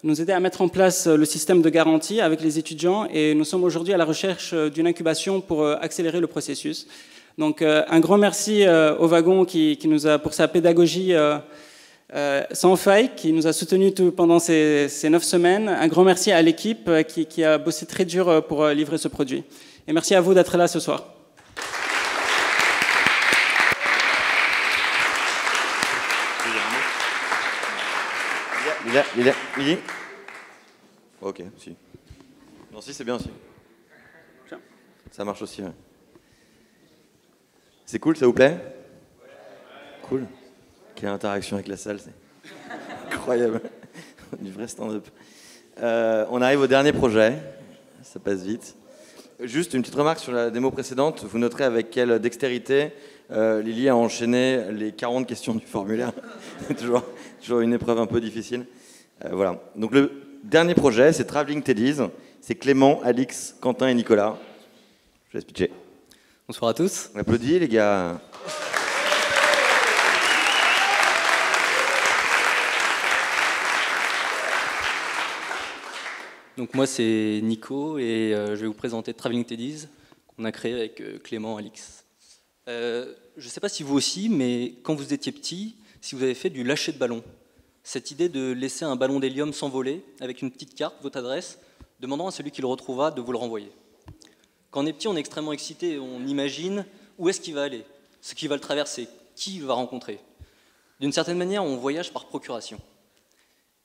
nous aider à mettre en place le système de garantie avec les étudiants et nous sommes aujourd'hui à la recherche d'une incubation pour accélérer le processus. Donc un grand merci au Wagon qui nous a, pour sa pédagogie sans faille, qui nous a soutenus pendant ces 9 semaines. Un grand merci à l'équipe qui a bossé très dur pour livrer ce produit. Et merci à vous d'être là ce soir. Lily. Ok, si. Non, si, c'est bien aussi. Ça marche aussi, ouais. C'est cool, ça vous plaît? Cool. Quelle interaction avec la salle, c'est incroyable. Du vrai stand-up. On arrive au dernier projet. Ça passe vite. Juste une petite remarque sur la démo précédente. Vous noterez avec quelle dextérité Lily a enchaîné les 40 questions du formulaire. toujours une épreuve un peu difficile. Voilà. Donc le dernier projet, c'est Traveling Teddies. C'est Clément, Alix, Quentin et Nicolas. Je laisse pitcher. Bonsoir à tous. On applaudit, les gars. Donc moi c'est Nico et je vais vous présenter Traveling Teddies qu'on a créé avec Clément, Alix. Je ne sais pas si vous aussi, mais quand vous étiez petit, si vous avez fait du lâcher de ballon. Cette idée de laisser un ballon d'hélium s'envoler avec une petite carte, votre adresse, demandant à celui qui le retrouvera de vous le renvoyer. Quand on est petit, on est extrêmement excité, on imagine où est-ce qu'il va aller, ce qui va le traverser, qui il va rencontrer. D'une certaine manière, on voyage par procuration.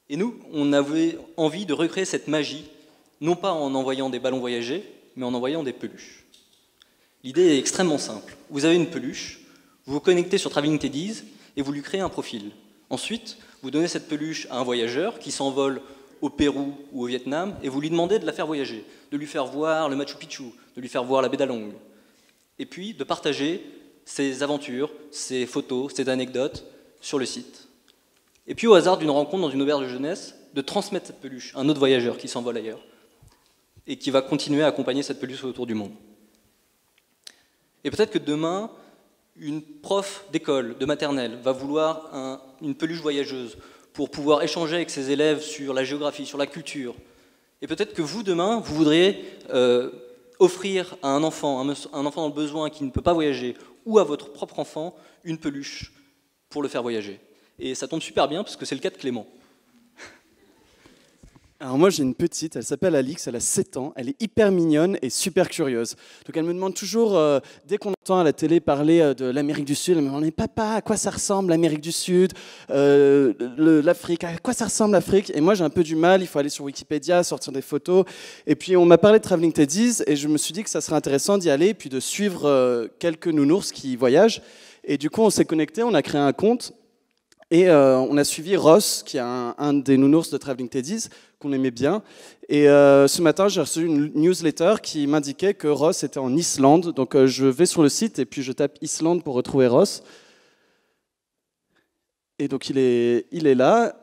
Et nous, on avait envie de recréer cette magie, non pas en envoyant des ballons voyager, mais en envoyant des peluches. L'idée est extrêmement simple. Vous avez une peluche, vous vous connectez sur Traveling Teddies et vous lui créez un profil. Ensuite, vous donnez cette peluche à un voyageur qui s'envole au Pérou ou au Vietnam et vous lui demandez de la faire voyager, de lui faire voir le Machu Picchu, de lui faire voir la baie d'Along. Et puis de partager ses aventures, ses photos, ses anecdotes sur le site. Et puis au hasard d'une rencontre dans une auberge de jeunesse, de transmettre cette peluche à un autre voyageur qui s'envole ailleurs et qui va continuer à accompagner cette peluche autour du monde. Et peut-être que demain, une prof d'école, de maternelle, va vouloir une peluche voyageuse pour pouvoir échanger avec ses élèves sur la géographie, sur la culture. Et peut-être que vous, demain, vous voudriez offrir à un enfant dans le besoin qui ne peut pas voyager, ou à votre propre enfant, une peluche pour le faire voyager. Et ça tombe super bien, parce que c'est le cas de Clément. Alors moi j'ai une petite, elle s'appelle Alix, elle a 7 ans, elle est hyper mignonne et super curieuse. Donc elle me demande toujours, dès qu'on entend à la télé parler de l'Amérique du Sud, elle me demande « Papa, à quoi ça ressemble l'Amérique du Sud l'Afrique, à quoi ça ressemble l'Afrique ?» Et moi j'ai un peu du mal, il faut aller sur Wikipédia, sortir des photos. Et puis on m'a parlé de Traveling Teddies et je me suis dit que ça serait intéressant d'y aller et puis de suivre quelques nounours qui voyagent. Et du coup on s'est connectés, on a créé un compte. Et on a suivi Ross, qui est un des nounours de Traveling Teddies, qu'on aimait bien. Et ce matin, j'ai reçu une newsletter qui m'indiquait que Ross était en Islande. Donc je vais sur le site et puis je tape Islande pour retrouver Ross. Et donc il est là,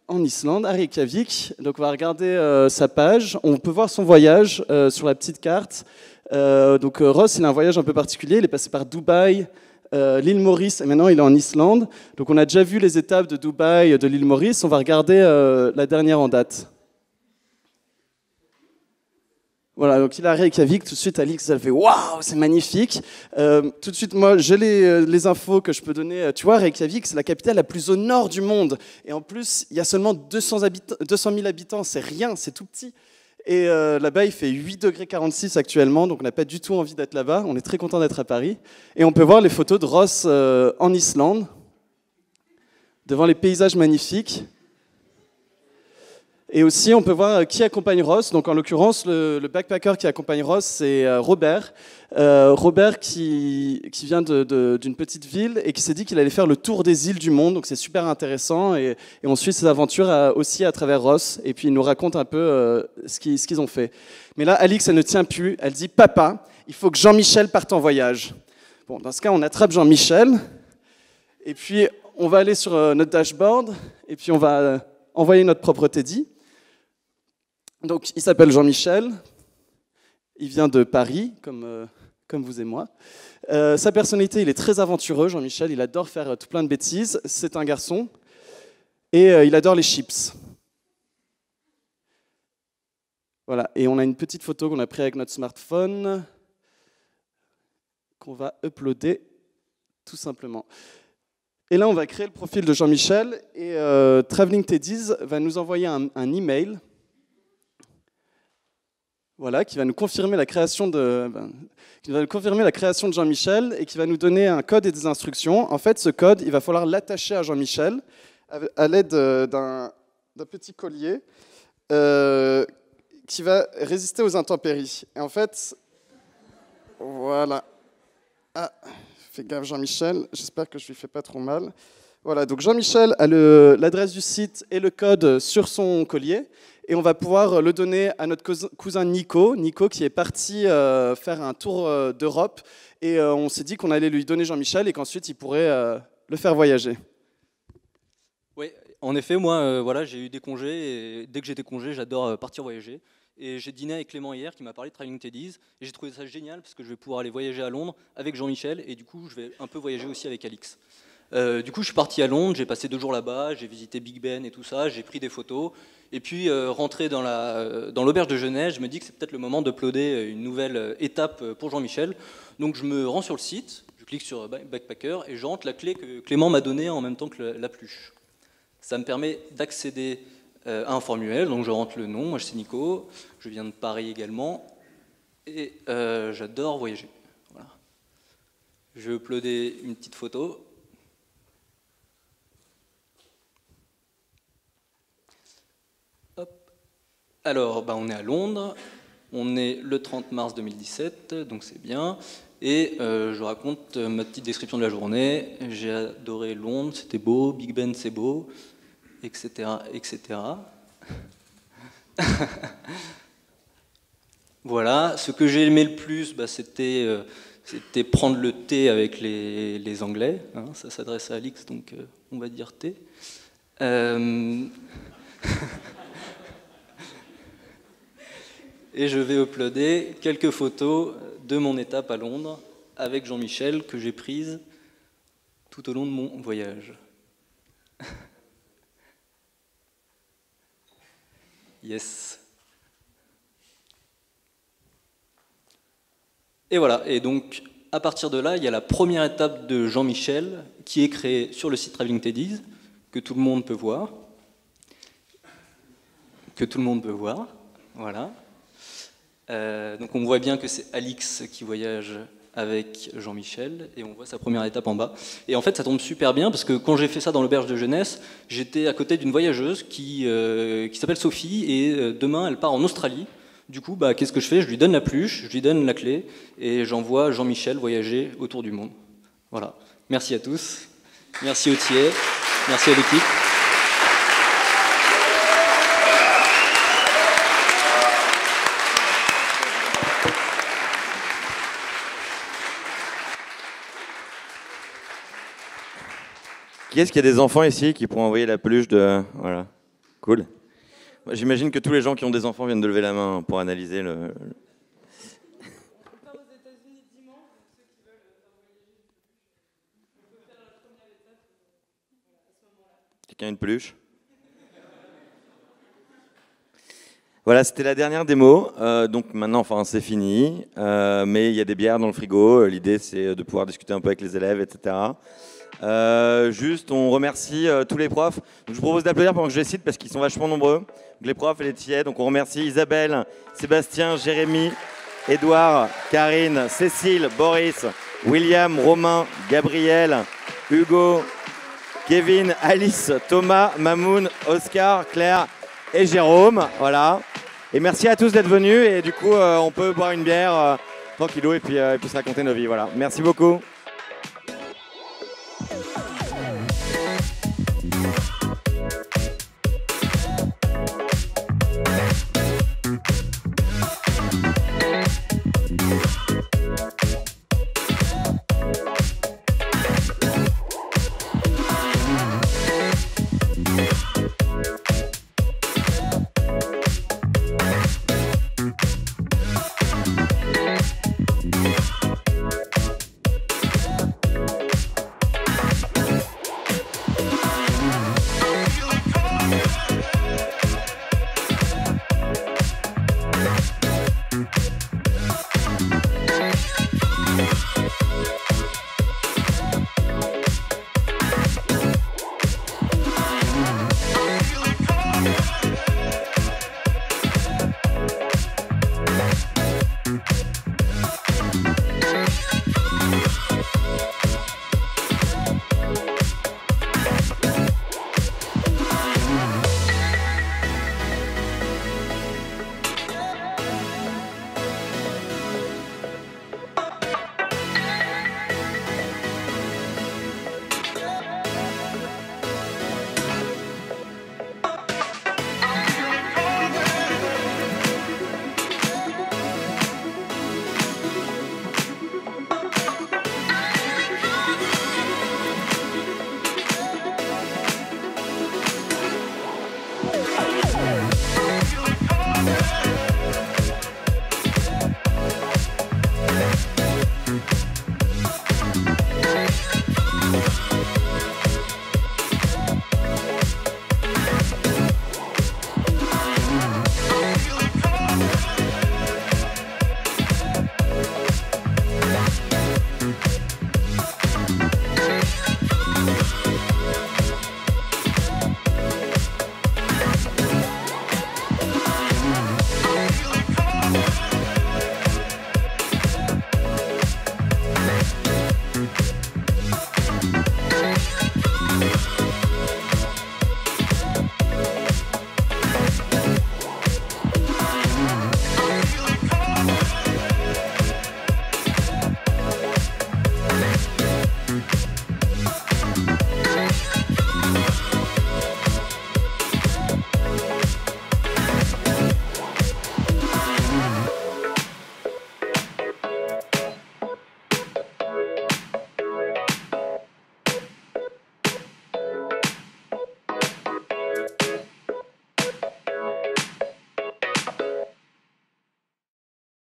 en Islande, à Reykjavik. Donc on va regarder sa page. On peut voir son voyage sur la petite carte. Donc Ross, il a un voyage un peu particulier. Il est passé par Dubaï, l'île Maurice, et maintenant il est en Islande. Donc on a déjà vu les étapes de Dubaï, de l'île Maurice. On va regarder la dernière en date. Voilà, donc il est à Reykjavik. Tout de suite, Alix, elle fait « Waouh, c'est magnifique !» Tout de suite, moi, j'ai les infos que je peux donner. Tu vois, Reykjavik, c'est la capitale la plus au nord du monde. Et en plus, il y a seulement 200 000 habitants. C'est rien, c'est tout petit. Et là-bas, il fait 8 degrés 46 actuellement, donc on n'a pas du tout envie d'être là-bas. On est très content d'être à Paris. Et on peut voir les photos de Ross en Islande, devant les paysages magnifiques. Et aussi, on peut voir qui accompagne Ross. Donc, en l'occurrence, le backpacker qui accompagne Ross, c'est Robert. Robert qui vient d'une petite ville et qui s'est dit qu'il allait faire le tour des îles du monde. Donc, c'est super intéressant. Et on suit ses aventures aussi à travers Ross. Et puis, il nous raconte un peu ce qu'ils ont fait. Mais là, Alix, elle ne tient plus. Elle dit « Papa, il faut que Jean-Michel parte en voyage. » Bon, dans ce cas, on attrape Jean-Michel. Et puis, on va aller sur notre dashboard. Et puis, on va envoyer notre propre Teddy. Donc, il s'appelle Jean-Michel, il vient de Paris, comme vous et moi. Sa personnalité, il est très aventureux, Jean-Michel, il adore faire tout plein de bêtises. C'est un garçon, et il adore les chips. Voilà, et on a une petite photo qu'on a prise avec notre smartphone, qu'on va uploader, tout simplement. Et là, on va créer le profil de Jean-Michel, et Traveling Teddies va nous envoyer un email. Voilà, qui va nous confirmer la création de Jean-Michel et qui va nous donner un code et des instructions. En fait, ce code, il va falloir l'attacher à Jean-Michel à l'aide d'un petit collier qui va résister aux intempéries. Et en fait, voilà. Ah, fais gaffe Jean-Michel, j'espère que je lui fais pas trop mal. Voilà, donc Jean-Michel a l'adresse du site et le code sur son collier. Et on va pouvoir le donner à notre cousin Nico qui est parti faire un tour d'Europe. Et on s'est dit qu'on allait lui donner Jean-Michel et qu'ensuite il pourrait le faire voyager. Oui, en effet, moi, voilà, j'ai eu des congés. Et dès que j'ai des congés, j'adore partir voyager. Et j'ai dîné avec Clément hier qui m'a parlé de Traveling Teddies. Et j'ai trouvé ça génial parce que je vais pouvoir aller voyager à Londres avec Jean-Michel. Et du coup, je vais un peu voyager aussi avec Alix. Du coup, je suis parti à Londres, j'ai passé 2 jours là-bas, j'ai visité Big Ben et tout ça, j'ai pris des photos. Et puis, rentré dans l'auberge de jeunesse, je me dis que c'est peut-être le moment d'uploader une nouvelle étape pour Jean-Michel. Donc, je me rends sur le site, je clique sur Backpacker et je rentre la clé que Clément m'a donnée en même temps que la pluche. Ça me permet d'accéder à un formulaire, donc je rentre le nom, moi c'est Nico, je viens de Paris également, et j'adore voyager. Voilà. Je vais uploader une petite photo. Alors, on est à Londres, on est le 30 mars 2017, donc c'est bien. Et je raconte ma petite description de la journée. J'ai adoré Londres, c'était beau, Big Ben c'est beau, etc. etc. Voilà, ce que j'ai aimé le plus, c'était prendre le thé avec les Anglais. Hein, ça s'adresse à Alix, donc on va dire thé. Et je vais uploader quelques photos de mon étape à Londres avec Jean-Michel que j'ai prises tout au long de mon voyage. Yes. Et voilà, et donc à partir de là, il y a la première étape de Jean-Michel qui est créée sur le site Traveling Teddies, que tout le monde peut voir. Voilà. Donc on voit bien que c'est Alix qui voyage avec Jean-Michel et on voit sa première étape en bas. Et en fait ça tombe super bien parce que quand j'ai fait ça dans l'auberge de jeunesse, j'étais à côté d'une voyageuse qui s'appelle Sophie et demain elle part en Australie. Du coup, qu'est-ce que je fais ? Je lui donne la pluche, je lui donne la clé et j'envoie Jean-Michel voyager autour du monde. Voilà. Merci à tous. Merci Autier. Merci à l'équipe. Qui est-ce qui a des enfants ici qui pourront envoyer la peluche de... Voilà, cool. J'imagine que tous les gens qui ont des enfants viennent de lever la main pour analyser le... Quelqu'un a une peluche? Voilà, c'était la dernière démo. Donc maintenant, enfin, c'est fini. Mais il y a des bières dans le frigo. L'idée, c'est de pouvoir discuter un peu avec les élèves, etc. Juste, on remercie tous les profs. Donc, je vous propose d'applaudir pendant que je les cite parce qu'ils sont vachement nombreux. Donc, les profs et les tiers. Donc on remercie Isabelle, Sébastien, Jérémy, Édouard, Karine, Cécile, Boris, William, Romain, Gabriel, Hugo, Kevin, Alice, Thomas, Mamoun, Oscar, Claire et Jérôme. Voilà. Et merci à tous d'être venus. Et du coup, on peut boire une bière tranquillou et puis se raconter nos vies. Voilà. Merci beaucoup.